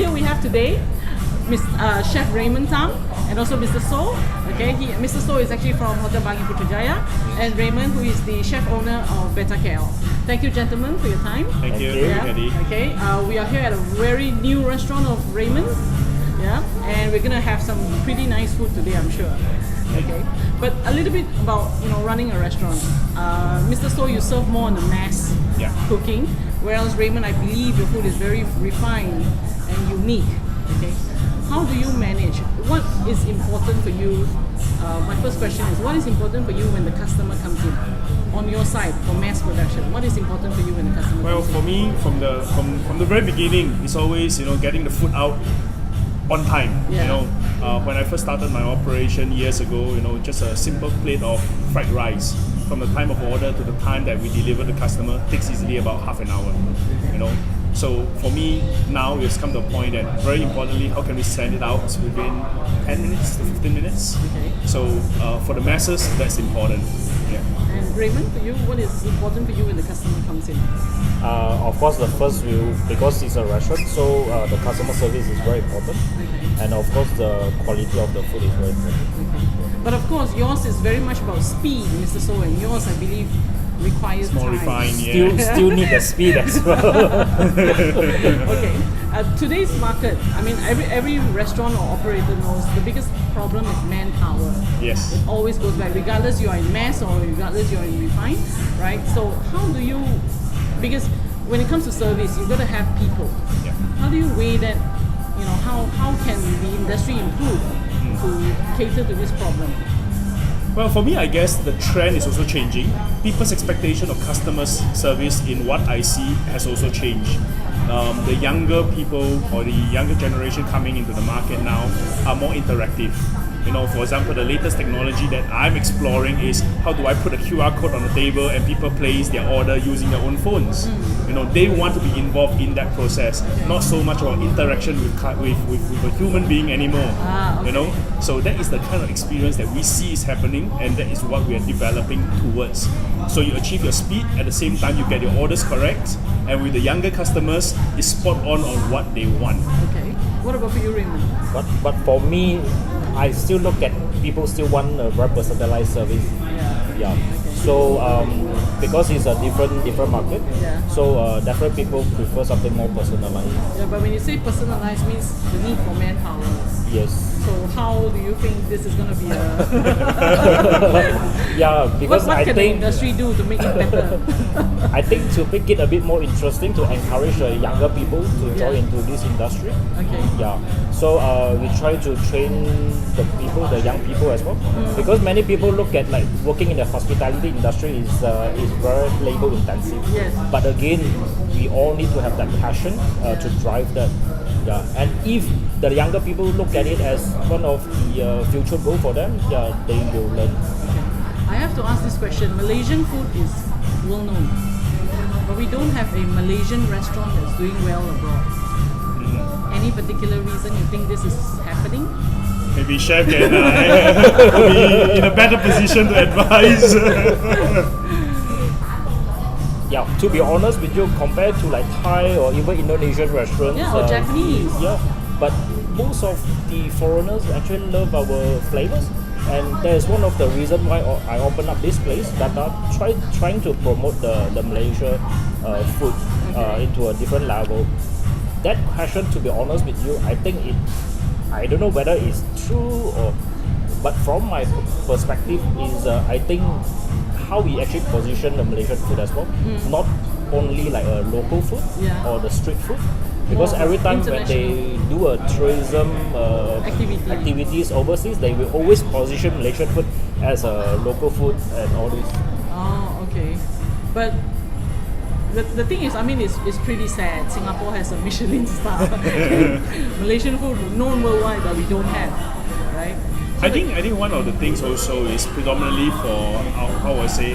here we have today Chef Raymond Tam and also Mr. So. Okay, Mr. So is actually from Hotel Bangi Putrajaya, and Raymond, who is the chef owner of Beta KL. Thank you, gentlemen, for your time. Thank you. Yeah. Okay, we are here at a very new restaurant of Raymond's. Yeah, and we're gonna have some pretty nice food today, I'm sure. Okay, but a little bit about running a restaurant. Mr. So, you serve more on the mass cooking, whereas Raymond, I believe your food is very refined and unique. Okay, how do you manage? What is important for you? My first question is, what is important for you when the customer comes in? On your side, for mass production, what is important for you when the customer comes in? Well, for me, from the very beginning, it's always getting the food out on time. When I first started my operation years ago, just a simple plate of fried rice, from the time of order to the time that we deliver the customer takes easily about half an hour. So for me now, it's come to a point that very importantly, how can we send it out within 10 minutes to 15 minutes? Okay. So for the masses, that's important. Yeah. And Raymond, for you, what is important for you when the customer comes in? Of course, the first view, because it's a restaurant, so the customer service is very important. Okay. And of course, the quality of the food is very important. Okay. But of course, yours is very much about speed, Mr. So, and yours, I believe, requires more time. refined, yeah. Still need the speed as well. Okay. Today's market, I mean, every restaurant or operator knows the biggest problem is manpower. Yes. It always goes back, regardless you are in mass or regardless you are in refined, right? So how do you, because when it comes to service, you've got to have people. Yeah. How do you weigh that? How can the industry improve to cater to this problem? Well, for me, I guess the trend is also changing. People's expectation of customers' service in what I see has also changed. The younger people or the younger generation coming into the market now are more interactive. For example, the latest technology that I'm exploring is how do I put a QR code on the table and people place their order using their own phones. They want to be involved in that process, not so much about interaction with a human being anymore. Okay. So that is the kind of experience that we see is happening, and that is what we are developing towards. So you achieve your speed, at the same time you get your orders correct, and with the younger customers, it's spot on what they want. Okay. What about for you, Raymond? But for me, I still look at people still want a very personalized service. Yeah. Okay. So because it's a different market, so definitely people prefer something more personalized. Yeah, but when you say personalized, means the need for manpower. Yes. So how do you think this is going to be a... Yeah, because what I can think the industry do to make it better? I think to make it a bit more interesting, to encourage younger people to join into this industry. Okay. Yeah. So we try to train the young people as well, because many people look at like working in the hospitality industry is very labor intensive. Yes. But again, we all need to have that passion to drive that. Yeah. And if the younger people look at it as one of the future goal for them, they will learn. Okay. I have to ask this question. Malaysian food is well known, but we don't have a Malaysian restaurant that's doing well abroad. Any particular reason you think this is happening? Maybe chef can be in a better position to advise. Yeah, to be honest with you, compared to like Thai or even Indonesian restaurants, or Japanese. Yeah, but most of the foreigners actually love our flavors, and that is one of the reasons why I opened up this place that are trying to promote the Malaysia food into a different level. That question, to be honest with you, I don't know whether it's true but from my perspective is I think how we actually position the Malaysian food as well, not only like a local food or the street food, because every time when they do a tourism activities overseas, they will always position Malaysian food as a local food and all this. Oh, okay. But the thing is, I mean, it's pretty sad. Singapore has a Michelin star. Malaysian food known worldwide, but we don't have, right? So I think one of the things also is predominantly for how I say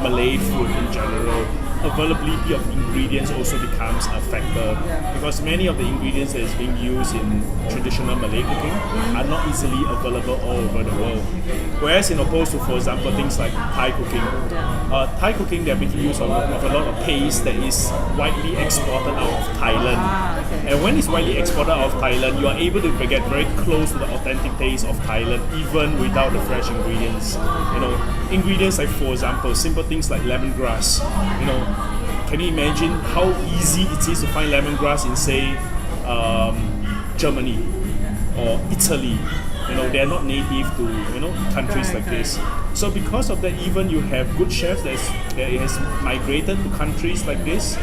Malay food in general. availability of ingredients also becomes a factor, because many of the ingredients that is being used in traditional Malay cooking are not easily available all over the world. Whereas in opposed to, for example, things like Thai cooking, Thai cooking they're making use of a lot of paste that is widely exported out of Thailand. And when it's widely exported out of Thailand, you are able to get very close to the authentic taste of Thailand even without the fresh ingredients. You know, ingredients like, for example, simple things like lemongrass. You know, can you imagine how easy it is to find lemongrass in, say, Germany or Italy? You know, they are not native to, you know, countries like this. So because of that, even you have good chefs that has migrated to countries like this,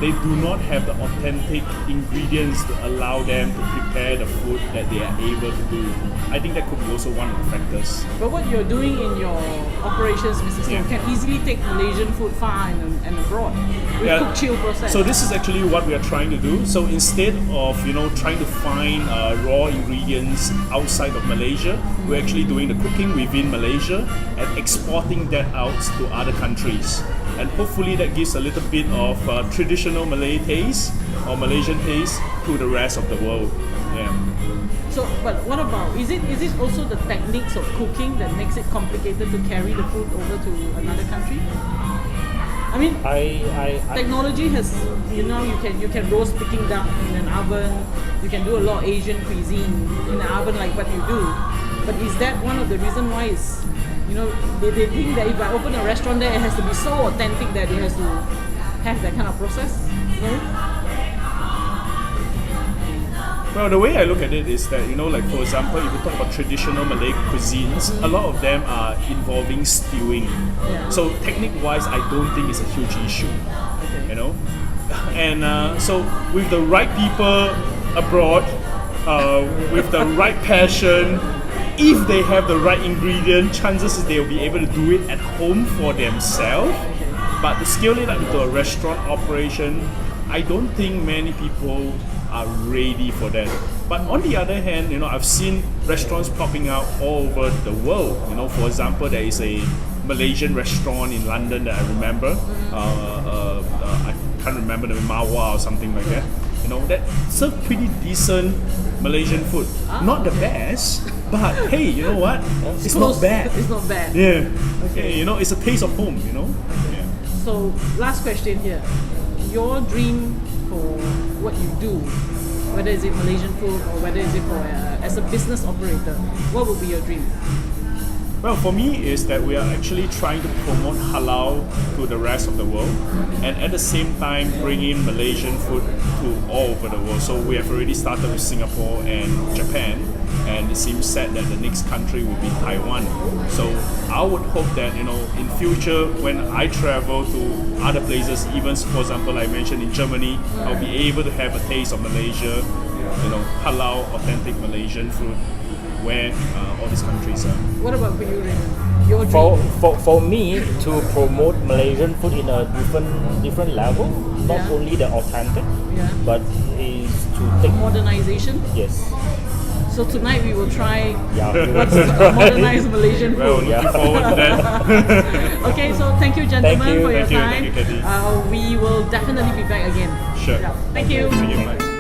they do not have the authentic ingredients to allow them to prepare the food that they are able to do. I think that could be also one of the factors. But what you're doing in your operations, Mr. Stone, can easily take Malaysian food far and abroad with cook chill process. So this is actually what we are trying to do. So instead of, you know, trying to find raw ingredients outside of Malaysia, we're actually doing the cooking within Malaysia and exporting that out to other countries. And hopefully that gives a little bit of traditional Malay taste or Malaysian taste to the rest of the world. Yeah. So, but what about, is it also the techniques of cooking that makes it complicated to carry the food over to another country? I mean, technology has, you know, you can roast Peking duck in an oven, you can do a lot of Asian cuisine in an oven like what you do. But is that one of the reasons why it's, you know, they think that if I open a restaurant there, it has to be so authentic that it has to have that kind of process? No? Well, the way I look at it is that, you know, like for example, if you talk about traditional Malay cuisines, a lot of them are involving stewing. So technique-wise, I don't think it's a huge issue, you know. And so with the right people abroad, with the right passion, if they have the right ingredient, chances is they'll be able to do it at home for themselves. But to scale it up into a restaurant operation, I don't think many people are ready for that. But on the other hand, you know, I've seen restaurants popping out all over the world. You know, for example, there is a Malaysian restaurant in London that I remember. I can't remember the Mawa or something like that. You know, that serve pretty decent Malaysian food. Not the best, but hey, you know what? It's not bad. It's not bad. Yeah. Okay. You know, it's a taste of home. You know. Yeah. So, last question here. Your dream for what you do, whether it's in Malaysian food or whether it's for as a business operator, what would be your dream? Well, for me is that we are actually trying to promote halal to the rest of the world, and at the same time bring in Malaysian food to all over the world. So we have already started with Singapore and Japan, and it seems set that the next country will be Taiwan. So I would hope that, you know, in future when I travel to other places, even for example I mentioned in Germany, I'll be able to have a taste of Malaysia, you know, halal, authentic Malaysian food, where all these countries are. What about for you, Raymond? Your dream? For me to promote Malaysian food in a different level, not only the authentic, but is to take modernization. Yes. So tonight we will try what's modernized Malaysian food. Well, looking forward to that. Okay, so thank you, gentlemen, for your time. Thank you, Teddy. We will definitely be back again. Sure. Thank you. See you, bye.